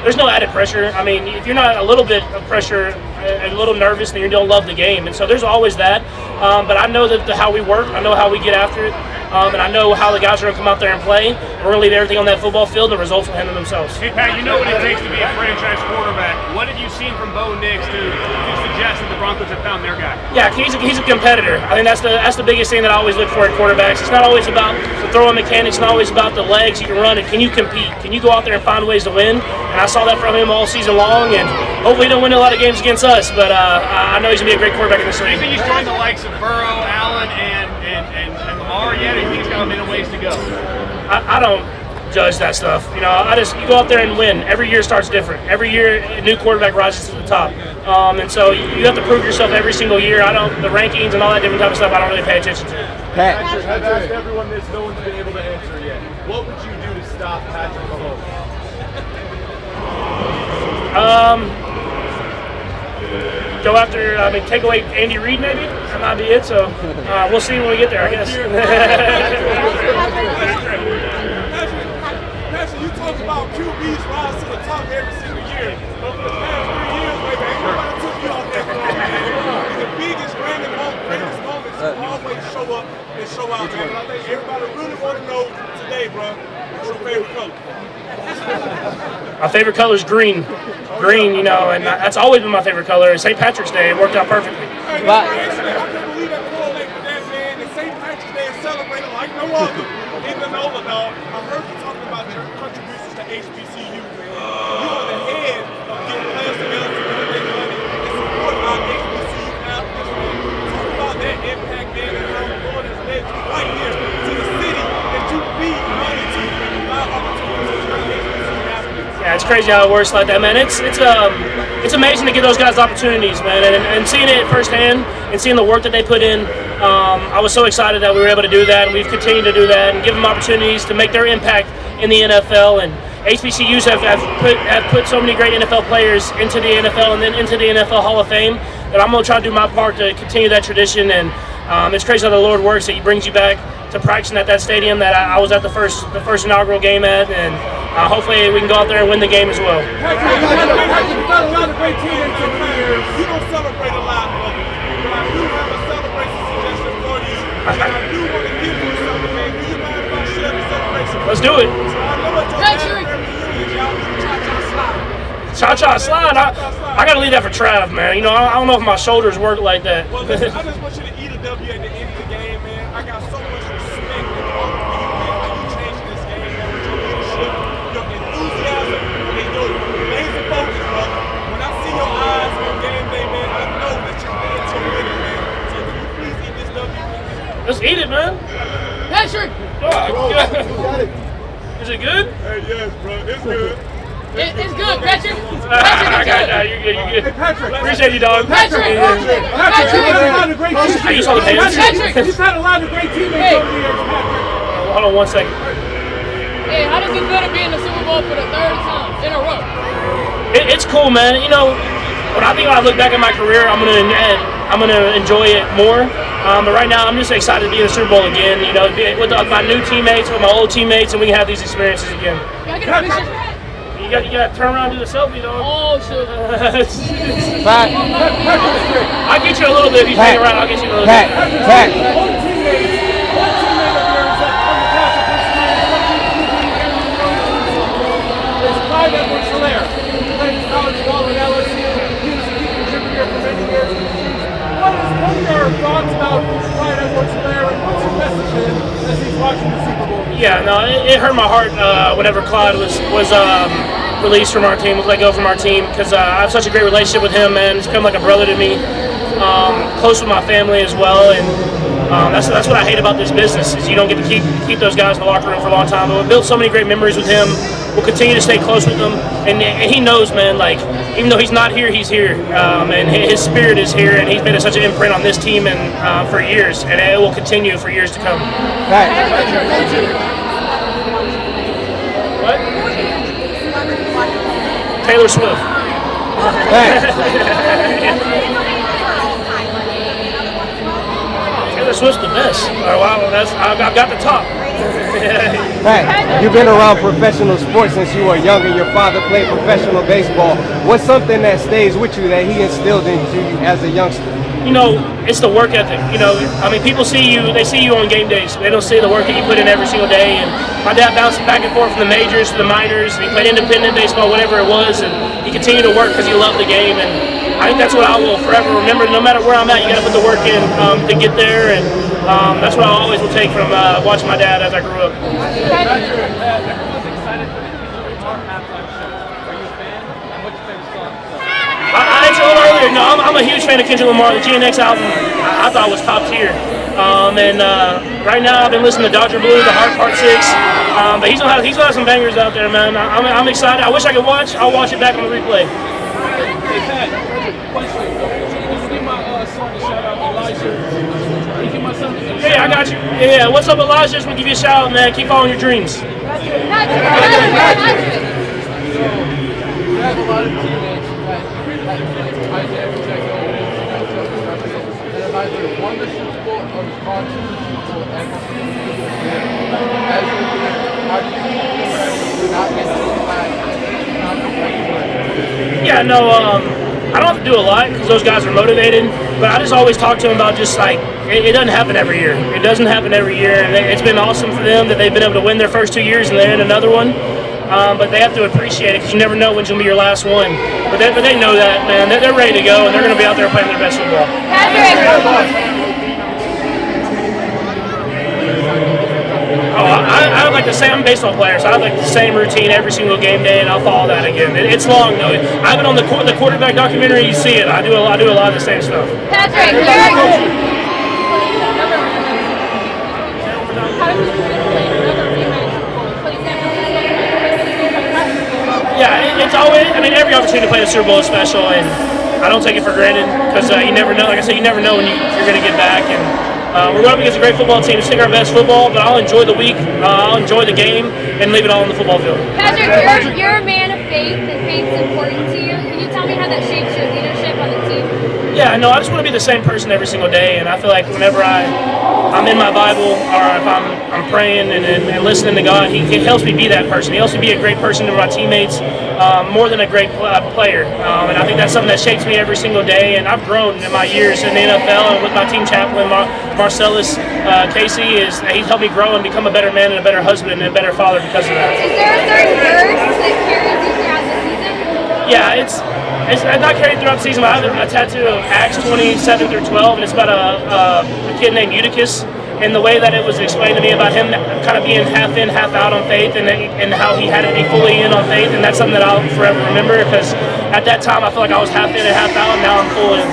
S1: there's no added pressure. I mean, if you're not a little bit of pressure, a little nervous, then you don't love the game. And so there's always that. But I know that how we work, I know how we get after it. And I know how the guys are going to come out there and play. We're going to leave everything on that football field. The results will handle themselves.
S12: Hey, Pat, you know what it takes to be a franchise quarterback. What have you seen from Bo Nix to suggest that the Broncos have found their guy?
S1: Yeah, he's a competitor. I think that's the biggest thing that I always look for in quarterbacks. It's not always about the throwing mechanics. It's not always about the legs you can run. Can you compete? Can you go out there and find ways to win? And I saw that from him all season long. And hopefully he don't win a lot of games against us. But I know he's going to be a great quarterback in this league.
S12: Do you think he's joined the likes of Burrow, Allen, and Lamar yet? Or do you think he's got a minute ways to go?
S1: I don't. judge that stuff. You go out there and win. Every year starts different. Every year, a new quarterback rises to the top. And so you have to prove yourself every single year. The rankings and all that different type of stuff, I don't really pay attention to.
S4: Patrick, I've asked everyone this, no one's been able to answer yet. What would you do to stop Patrick Mahomes?
S1: Go after, take away Andy Reid maybe. That might be it. So we'll see when we get there, I guess.
S8: Patrick, you talk about QBs rise to the top every single year. But for the past 3 years, baby, ain't nobody took you off that throne, man. The biggest greatest moments always show up and show out, man. And I think everybody really want to know today, bro, what's your favorite color?
S1: My favorite color is green. Green, and that's always been my favorite color. It's St. Patrick's Day. It worked out perfectly.
S8: Hey, I can't believe that correlate with that, man. And St. Patrick's Day is celebrated like no other in the NOLA, dog. I heard you talking about your contributions to HBCU, man. You are the head of getting players together to make money and support our HBCU athletes, man. Talk about that impact, man, and how the Lord has led you right here to the city that you feed money to and provide opportunities to young HBCU athletes.
S1: Yeah, it's crazy how it works like that, man. It's amazing to give those guys opportunities, man, and seeing it firsthand and seeing the work that they put in. I was so excited that we were able to do that, and we've continued to do that and give them opportunities to make their impact in the NFL. And HBCUs have put so many great NFL players into the NFL and then into the NFL Hall of Fame that I'm going to try to do my part to continue that tradition. And it's crazy how the Lord works, that He brings you back to practicing at that stadium that I was at the first inaugural game at, and hopefully we can go out there and win the game as well.
S8: You've done a lot of great teams in the years. You don't celebrate a lot, but I do have a celebration suggestion for you. And I do want to give you something, man. Do you mind if I share the celebration?
S1: Let's do it.
S8: So I know at your family reunions, y'all do cha-cha slide.
S1: Cha-cha slide? I got to leave that for Trav, man. I don't know if my shoulders work like that.
S8: Well, listen, I just want you to eat a W at the end of the game, man. I got so much respect and honor for you, man. How you changing this game, man, with your leadership, your enthusiasm, and your laser focus, brother. When I see your eyes on game day, man, I know that you're into winning, man. So can you please eat this W with me?
S1: Let's eat it, man.
S9: Patrick!
S1: Is it good?
S8: Hey, yes, bro. It's good.
S9: It's good, Patrick.
S1: You're good.
S8: Hey, Patrick.
S1: Appreciate you, dog.
S9: Patrick!
S8: Patrick, you've had a lot of great teammates.
S1: You saw the pants?
S8: You've had a lot of great teammates over the years, Patrick.
S1: Hold on 1 second.
S9: Hey, how does it feel to be in the Super Bowl for the third time in a row?
S1: It's cool, man. When I look back at my career, I'm gonna enjoy it more. But right now, I'm just excited to be in the Super Bowl again. With my new teammates, with my old teammates, and we can have these experiences again.
S9: Can I get a picture?
S1: You got to turn around and do the selfie, dog.
S9: Oh, shit.
S1: I'll get you a little bit if you hang around. I'll get you a little bit.
S8: What teammate of yours that from the past is Clyde Edwards-Helaire. He played college ball at LSU. He was a key contributor for many years. What are your thoughts about Clyde Edwards-Helaire, and what's your message to him as he's watching the Super Bowl?
S1: Yeah, no, it hurt my heart whenever Clyde was released from our team, was let go from our team, because I have such a great relationship with him, man. He's become like a brother to me. Close with my family as well, and that's what I hate about this business, is you don't get to keep those guys in the locker room for a long time. But we built so many great memories with him. We'll continue to stay close with him, and he knows, man, like, even though he's not here, he's here, and his spirit is here, and he's made such an imprint on this team and for years, and it will continue for years to come. What? Taylor Swift. Taylor Swift's the best. I've got the top.
S6: Pat, you've been around professional sports since you were young, and your father played professional baseball. What's something that stays with you that he instilled into you as a youngster?
S1: It's the work ethic. People see you on game days. They don't see the work that you put in every single day. And my dad bounced back and forth from the majors to the minors, and he played independent baseball, whatever it was, and he continued to work because he loved the game. And I think that's what I will forever remember. No matter where I'm at, you got to put the work in to get there, and that's what I always will take from watching my dad as I grew up. I answered a little earlier. No, I'm a huge fan of Kendrick Lamar. The GNX album, I thought was top tier. And right now I've been listening to Dodger Blue, the Part 6. But he's gonna have some bangers out there, man. I'm excited. I wish I could watch. I'll watch it back on the replay.
S7: Hey Pat, question. Can you give my son a shout out, Elijah? Can you give my son a shout out?
S1: Hey, I got you. Yeah, what's up, Elijah? Just want to give you a shout out, man. Keep following your dreams.
S7: You have a lot of teammates that tried to every check over that have either won the Super Bowl or gone to the Super Bowl ever. As a leader, how do you keep not getting to the back and not the
S1: Yeah, no, I don't have to do a lot because those guys are motivated, but I just always talk to them about just like, it doesn't happen every year. It doesn't happen every year, and it's been awesome for them that they've been able to win their first 2 years and they're in another one. But they have to appreciate it because you never know when's going to be your last one. But they know that, man. They're ready to go, and they're going to be out there playing their best football. I like the same. I'm a baseball player, so I have like the same routine every single game day, and I'll follow that again. It's long though. I've been on the quarterback documentary. You see it. I do a lot of the same stuff.
S9: Patrick,
S1: Yeah, it's always. I mean, every opportunity to play the Super Bowl is special, and I don't take it for granted because you never know. Like I said, you never know when you're going to get back. And we're going up against a great football team. It's our best football, but I'll enjoy the week. I'll enjoy the game and leave it all on the football field.
S9: Patrick, you're a man of faith, and faith's important to you. Can you tell me how that shapes your leadership on the team?
S1: Yeah, no, I just want to be the same person every single day, and I feel like whenever I'm in my Bible or if I'm praying and listening to God, He helps me be that person. He helps me be a great person to my teammates, more than a great player. And I think that's something that shapes me every single day. And I've grown in my years in the NFL and with my team chaplain, Marcellus Casey. He's helped me grow and become a better man and a better husband and a better father because of that.
S9: Is there a certain verse that carries you throughout the season?
S1: Yeah, it's not carried throughout the season, but I have a tattoo of Acts 27 through 12, and it's about a kid named Eutychus, and the way that it was explained to me about him kind of being half in, half out on faith, and how he had to be fully in on faith, and that's something that I'll forever remember, because at that time I feel like I was half in and half out, and now I'm full in.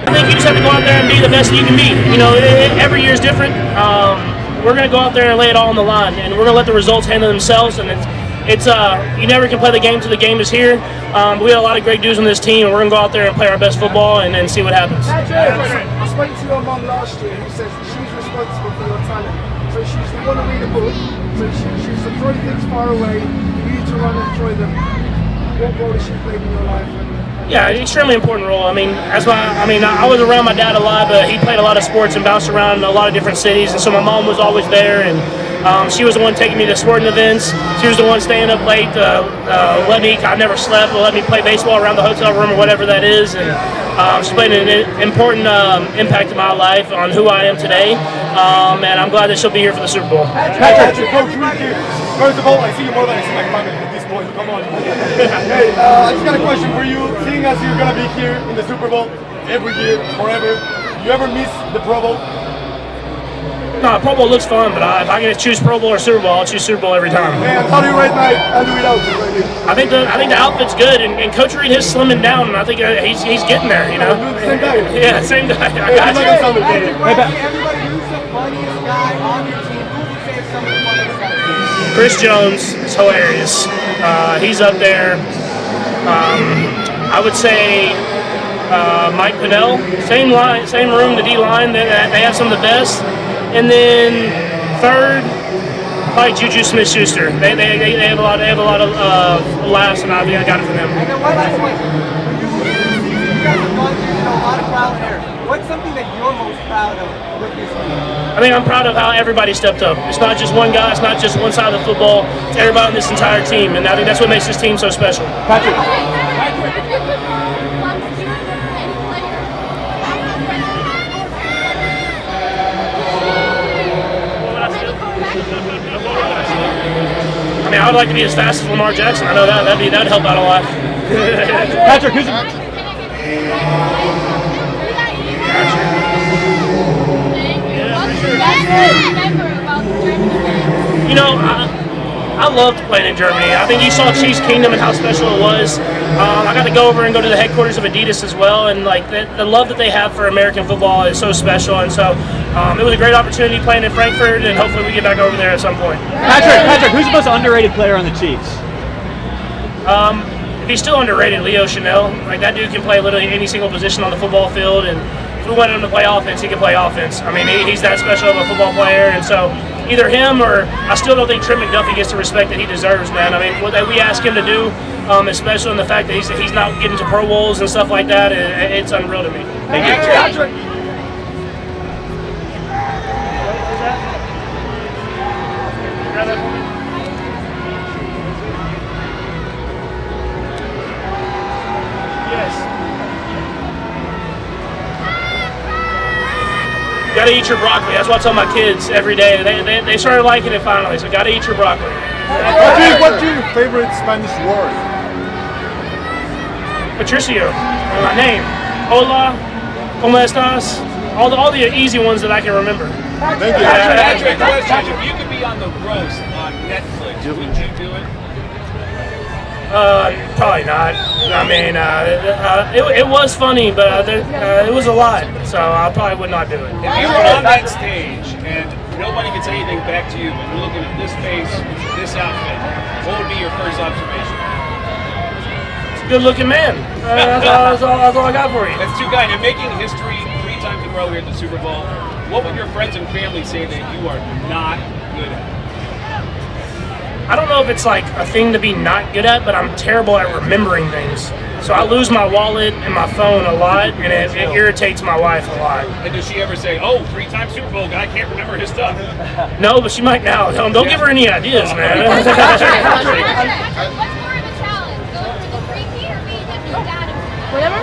S1: I think you just have to go out there and be the best you can be. You know, every year is different. We're going to go out there and lay it all on the line, and we're going to let the results handle themselves. And it's you never can play the game till the game is here. But we have a lot of great dudes on this team, and we're going to go out there and play our best football and see what happens.
S8: I spoke to your mom last year, who says she's responsible for your talent. So she's the one to read a book. So she's to throw things far away, for you to run and throw them. What role has she played in your life?
S1: Yeah, extremely important role. I mean, I was around my dad a lot, but he played a lot of sports and bounced around a lot of different cities, and so my mom was always there, and she was the one taking me to sporting events. She was the one staying up late, I never slept, let me play baseball around the hotel room or whatever that is, and she played an important impact in my life on who I am today, and I'm glad that she'll be here for the Super Bowl.
S4: Patrick, Coach, first of all, I see you more than I see my family at this point. Come on. Hey, I just got a question for you. Seeing as you're going to be here in the Super Bowl every year, forever, you ever miss the Pro Bowl?
S1: No, Pro Bowl looks fun, but if I can choose Pro Bowl or Super Bowl, I'll choose Super Bowl every time.
S4: And how do you rate my Andy Reid outfit right here?
S1: I think the outfit's good, and Coach Reid is slimming down, and I think he's getting there. You know.
S4: Same guy.
S1: Yeah, same guy. I got you.
S5: Everybody, who's the funniest guy on your team? Who would you say is somebody funniest guy?
S1: Chris Jones is hilarious. He's up there. I would say Mike Pinnell. Same line, same room. The D line. They have some of the best. And then third, probably Juju Smith-Schuster. They have a lot of laughs, and I got it from them.
S5: And then one last question. You guys have gone through a lot of trial and error. What's something that you're most proud of with this team?
S1: I think I'm proud of how everybody stepped up. It's not just one guy. It's not just one side of the football. It's everybody on this entire team, and I think that's what makes this team so special.
S4: Patrick.
S1: I mean, I would like to be as fast as Lamar Jackson. I know that'd help out a lot.
S3: Patrick, who's
S1: You know, I loved playing in Germany. I think you saw Chiefs Kingdom and how special it was. I got to go over and go to the headquarters of Adidas as well, and like the love that they have for American football is so special. And so it was a great opportunity playing in Frankfurt, and hopefully we get back over there at some point.
S3: Patrick, who's the most underrated player on the Chiefs?
S1: If he's still underrated, Leo Chanel. Like that dude can play literally any single position on the football field, and if we wanted him to play offense, he can play offense. I mean, he's that special of a football player, and so either him or I still don't think Trent McDuffie gets the respect that he deserves, man. I mean, what we ask him to do, especially in the fact that he's not getting to Pro Bowls and stuff like that, it's unreal to me.
S3: Thank you.
S4: Patrick.
S1: You gotta eat your broccoli. That's what I tell my kids every day. They started liking it finally, so gotta eat your broccoli.
S8: What's your favorite Spanish word?
S1: Patricio, my name. Hola, ¿cómo estás? All the easy ones that I can remember.
S8: Thank you.
S2: Patrick, question. If you could be on the roast on Netflix, would you do it?
S1: Probably not. I mean, it was funny, but it was a lot, so I probably would not do it.
S12: If you were on that stage and nobody could say anything back to you, but you're looking at this face, this outfit, what would be your first observation?
S1: It's a good-looking man. That's all I got for you.
S12: That's too kind. And making history 3 times in a row here at the Super Bowl, what would your friends and family say that you are not good at?
S1: I don't know if it's like a thing to be not good at, but I'm terrible at remembering things. So I lose my wallet and my phone a lot, and it irritates my wife a lot.
S12: And does she ever say, "Oh, 3-time Super Bowl guy can't remember his stuff"?
S1: No, but she might now. Don't give her any ideas, man.
S9: What's more of a challenge, going for the 3P or being a new dad of 3? Whatever.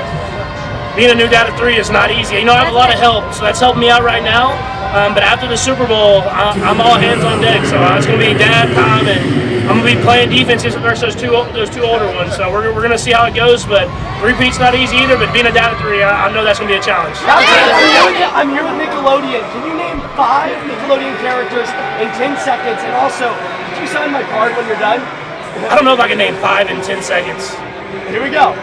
S1: Being a new dad of 3 is not easy. You know, I have a lot of help, so that's helping me out right now. But after the Super Bowl, I'm all hands on deck. So it's going to be dad time, and I'm going to be playing defense versus those two older ones. So we're going to see how it goes. But 3-peat's not easy either. But being a dad of 3, I know that's going to be a challenge.
S5: I'm here with Nickelodeon. Can you name 5 Nickelodeon characters in 10 seconds? And also, did you sign my card when you're done?
S1: I don't know if I can name 5 in 10 seconds.
S5: Here we go.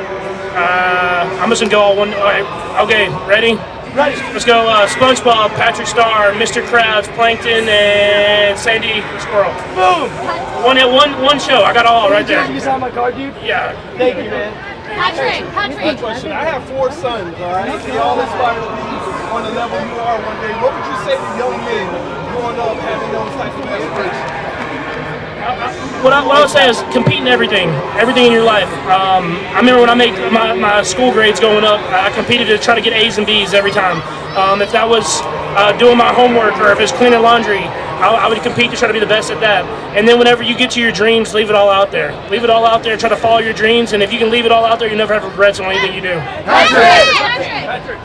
S1: I'm just going to go all one. All right. Okay, ready?
S5: Ready.
S1: Let's go SpongeBob, Patrick Star, Mr. Krabs, Plankton, and Sandy the Squirrel.
S5: Boom!
S1: One show. I got all right there.
S5: Did you sign my card, dude?
S1: Yeah.
S5: Thank you, man.
S9: Patrick.
S8: Good question. I have 4 sons, all right? They all aspire to be on the level you are one day. What would you say to young men growing up having those types of aspirations?
S1: What I would say is compete in everything in your life. I remember when I made my school grades going up, I competed to try to get A's and B's every time. If that was doing my homework or if it's cleaning laundry, I would compete to try to be the best at that. And then whenever you get to your dreams, leave it all out there. Leave it all out there, try to follow your dreams, and if you can leave it all out there, you never have regrets on anything you do.
S9: Patrick.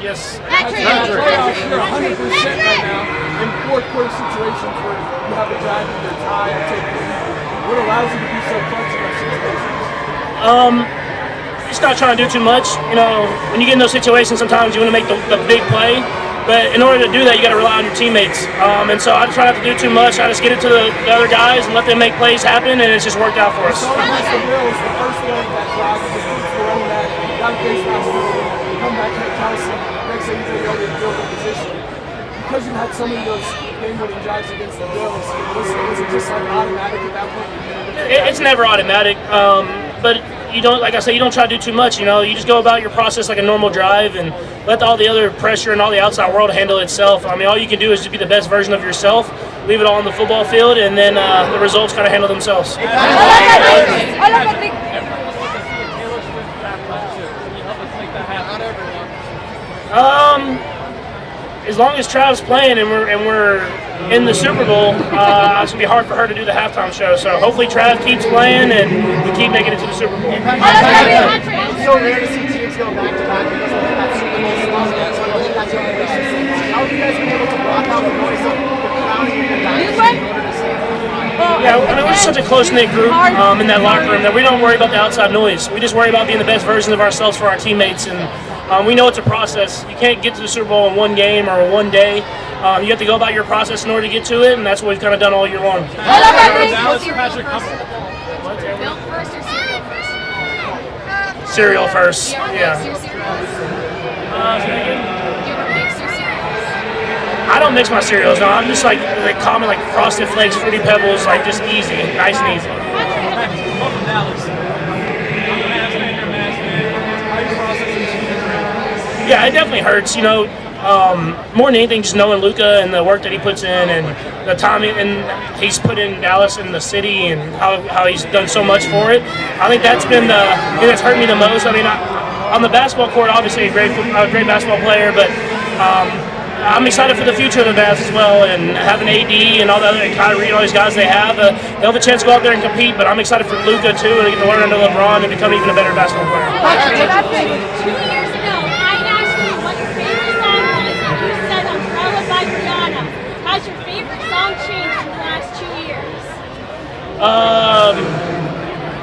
S1: Yes.
S9: Patrick.
S4: You're 100% right now in 4 quarter situations where you have a drive either tie or take the lead. What allows you to be so clutch in those situations?
S1: Just not trying to do too much. You know, when you get in those situations, sometimes you want to make the big play. But in order to do that, you got to rely on your teammates. And so I try not to do too much. I just get it to the other guys and let them make plays happen, and it's just worked out for us.
S4: So against the Bills, the first one that drive, just keeps throwing that, got face last week, come back to Kelsey, next thing you know, you're in field position. Because you had so many of those game-winning drives against the Bills, was it just like automatic at that point?
S1: It's never automatic, but you don't, like I say, you don't try to do too much. You know, you just go about your process like a normal drive and let all the other pressure and all the outside world handle itself. I mean, all you can do is just be the best version of yourself, leave it all on the football field, and then the results kind of handle themselves. As long as Trav's playing and we're in the Super Bowl, it's gonna be hard for her to do the halftime show. So hopefully Trav keeps playing and we keep making it to the Super Bowl.
S5: It's so rare to see teams go back to back because of that Super Bowl slump. So I think that's your relationship. How have you guys been able to block out the noise of the crowd and the dynasty in order to stay home?
S1: Yeah, I mean, we're such a close-knit group in that locker room that we don't worry about the outside noise. We just worry about being the best version of ourselves for our teammates, and We know it's a process. You can't get to the Super Bowl in one game or in one day. You have to go about your process in order to get to it, and that's what we've kind of done all year long.
S7: What's your Patrick Milk first or cereal first?
S1: Cereal first.
S7: Do you ever
S1: Yeah.
S7: mix your cereals?
S1: Say that again?
S7: Do you ever mix your cereals?
S1: I don't mix my cereals. No, I'm just like common like Frosted Flakes, Fruity Pebbles, like just easy, nice and easy.
S2: Welcome, Dallas. I'm a Mavs fan, you're a Mavs fan. How are you processing this year?
S1: Yeah, it definitely hurts. You know, more than anything, just knowing Luka and the work that he puts in, and the time and he's put in Dallas and the city, and how he's done so much for it. I think that's been the thing that's hurt me the most. I mean, on the basketball court, obviously a great basketball player, but I'm excited for the future of the Mavs as well, and having AD and all the other Kyrie and all these guys they have a chance to go out there and compete. But I'm excited for Luka too, and get to learn under LeBron and become even a better basketball player.
S9: 2 years ago, I asked you what your favorite song was, and you said Umbrella by Rihanna. Has your favorite song changed in the last 2 years?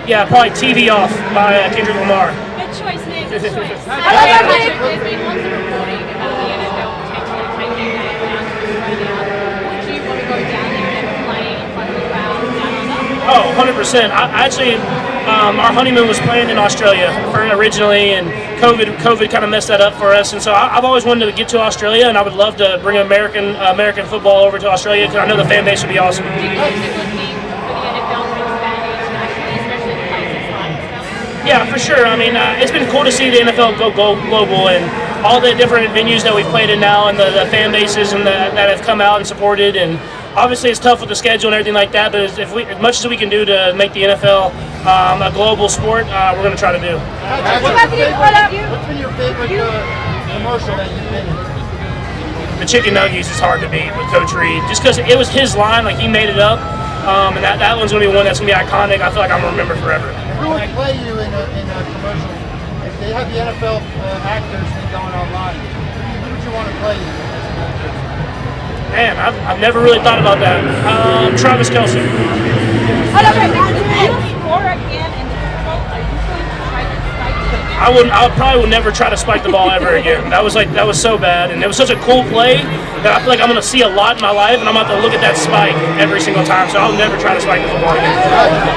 S1: Yeah, probably TV Off by Kendrick Lamar.
S9: Good choice, Nick. Good choice.
S7: There's been lots of reporting about the NFL potentially taking that down to Australia. Would you want to go down there and play in front of the crowd down under?
S1: Oh, 100%. Actually, our honeymoon was planned in Australia originally, and COVID kind of messed that up for us. And so I've always wanted to get to Australia, and I would love to bring American football over to Australia because I know the fan base would be awesome.
S7: Do you think it's a good thing for the NFL to expand internationally, especially in places like Australia?
S1: Yeah, for sure. I mean, it's been cool to see the NFL go global, and all the different venues that we've played in now, and the fan bases and that have come out and supported. And obviously, it's tough with the schedule and everything like that. But as much as we can do to make the NFL a global sport, we're going to try to do.
S5: What's been your favorite commercial that you've been in?
S1: The chicken nuggets is hard to beat with Coach Reed, just because it was his line, like he made it up, and that one's going to be one that's going to be iconic. I feel like I'm going to remember forever.
S5: Who would play you in a commercial? If they have the NFL actors thing going online, who would you want to play you?
S1: Man, I've never really thought about that. Travis Kelce. I probably would never try to spike the ball ever again. That was so bad, and it was such a cool play that I feel like I'm going to see a lot in my life, and I'm going to have to look at that spike every single time. So I'll never try to spike the football again.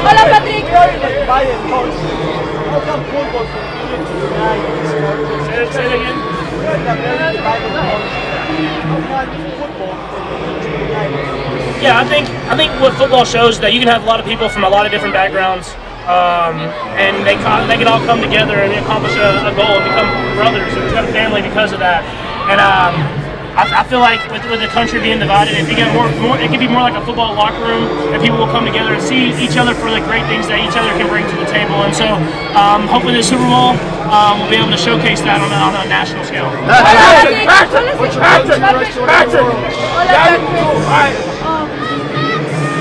S9: Hola, Patrick.
S1: Say it again. Yeah, I think what football shows is that you can have a lot of people from a lot of different backgrounds, and they can all come together and accomplish a goal and become brothers and become family because of that. And I feel like with the country being divided, if you get more, it could be more like a football locker room, and people will come together and see each other for the great things that each other can bring to the table. And so, hopefully, the Super Bowl we'll be able to showcase that on a national scale.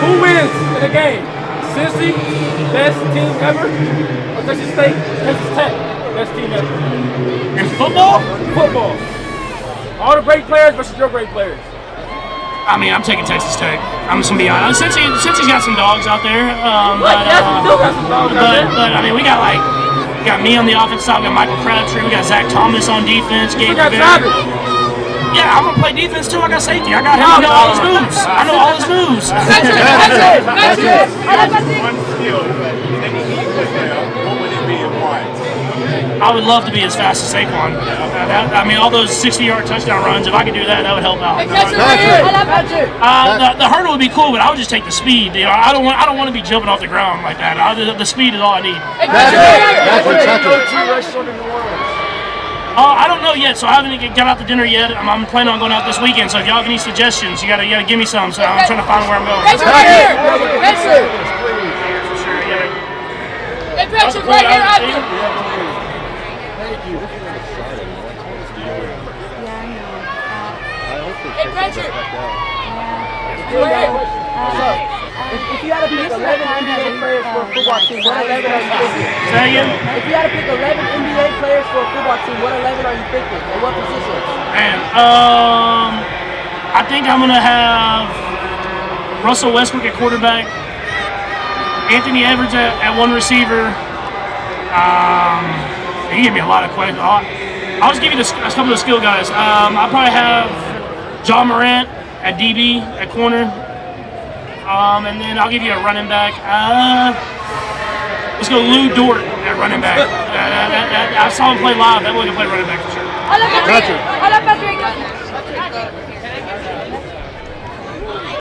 S2: Who wins in the game? Cincy, best team ever? Or Texas State, Texas Tech, best team ever?
S1: In football?
S2: Football. All the great players versus your great players.
S1: I mean, I'm taking Texas Tech. I'm just gonna be honest. Cincy's got some dogs out there.
S2: But
S1: I mean, we got me on the offense side. We got Michael Crabtree. We got Zach Thomas on defense.
S2: We got Travis.
S1: Yeah, I'm gonna play defense too. I got safety. I got him. I know all his moves. I know all his moves.
S12: One skill that he could have, what would it be and why?
S1: I would love to be as fast as Saquon. I mean, all those 60-yard touchdown runs. If I could do that, that would help out. The hurdle would be cool, but I would just take the speed. You know, I don't want to be jumping off the ground like that. The speed is all I need. I don't know yet, so I haven't got out to dinner yet. I'm planning on going out this weekend. So if y'all have any suggestions, you gotta give me some. So I'm trying to find where I'm going.
S7: Hey, Patrick, right here, out there. Hey, Patrick.
S11: If you had to pick 11 NBA players for a football team, what 11 are you picking?
S1: Say again?
S11: If you had to pick 11 NBA players for a football team, what 11 are you picking? And what positions?
S1: Man, I think I'm going to have Russell Westbrook at quarterback, Anthony Edwards at one receiver. You give me a lot of questions. I'll just give you a couple of the skill guys. I'll probably have John Morant at DB at corner, and then I'll give you a running back. Let's go Lou Dort at running back. I saw him play live. That boy can play running back for sure.
S9: Hola, Patrick.